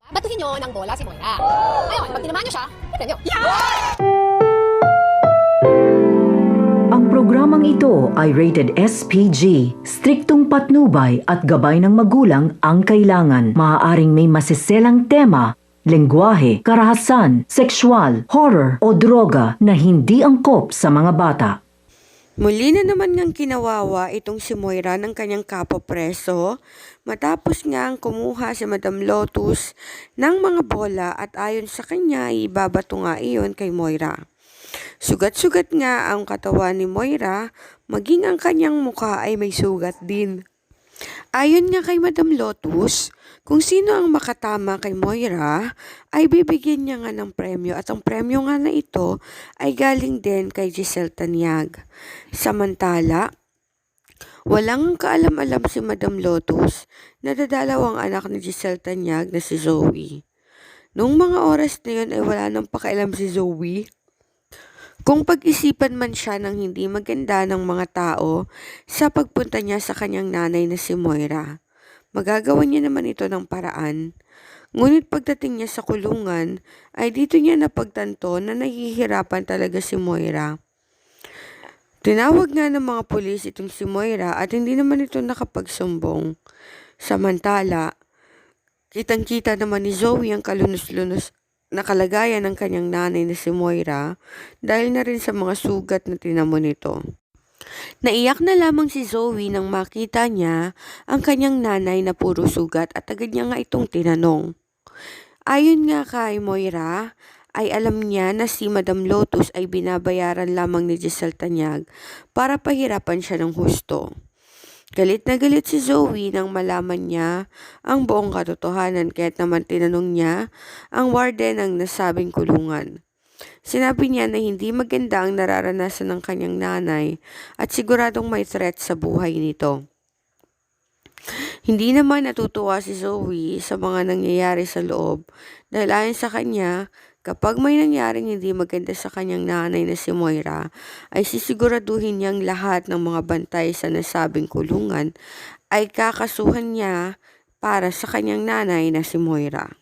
Batuhin nyo ng bola si Moira. Ngayon, pag tinamaan nyo siya, may premyo. Ang programang ito ay rated SPG. Striktong patnubay at gabay ng magulang ang kailangan. Maaaring may masiselang tema, lengguwahe, karahasan, sexual, horror o droga na hindi angkop sa mga bata. Muli na naman ngang kinawawa itong si Moira ng kanyang kapopreso matapos ngang kumuha si Madam Lotus ng mga bola at ayon sa kanya ibabato nga iyon kay Moira. Sugat-sugat nga ang katawan ni Moira, maging ang kanyang mukha ay may sugat din. Ayon nga kay Madam Lotus, kung sino ang makatama kay Moira, ay bibigyan niya nga ng premyo at ang premyo nga na ito ay galing din kay Giselle Tanyag. Samantala, walang kaalam-alam si Madam Lotus na dadalaw ang anak ni Giselle Tanyag na si Zoe. Noong mga oras na yun ay wala nang pakialam si Zoe kung pag-isipan man siya ng hindi maganda ng mga tao sa pagpunta niya sa kanyang nanay na si Moira. Magagawa niya naman ito ng paraan. Ngunit pagdating niya sa kulungan, ay dito niya napagtanto na nahihirapan talaga si Moira. Tinawag nga ng mga pulis itong si Moira at hindi naman ito nakapagsumbong. Samantala, kitang-kita naman ni Zoe ang kalunos-lunos na kalagayan ng kanyang nanay na si Moira dahil na rin sa mga sugat na tinamo nito. Naiyak na lamang si Zoe nang makita niya ang kanyang nanay na puro sugat at agad niya nga itong tinanong. Ayon nga kay Moira, ay alam niya na si Madam Lotus ay binabayaran lamang ni Giselle Tanyag para pahirapan siya ng husto. Galit na galit si Zoe nang malaman niya ang buong katotohanan kaya't naman tinanong niya ang warden ng nasabing kulungan. Sinabi niya na hindi maganda ang nararanasan ng kanyang nanay at siguradong may threat sa buhay nito. Hindi naman natutuwa si Zoe sa mga nangyayari sa loob dahil ayon sa kanya, kapag may nangyaring hindi maganda sa kanyang nanay na si Moira, ay sisiguraduhin niyang lahat ng mga bantay sa nasabing kulungan ay kakasuhan niya para sa kanyang nanay na si Moira.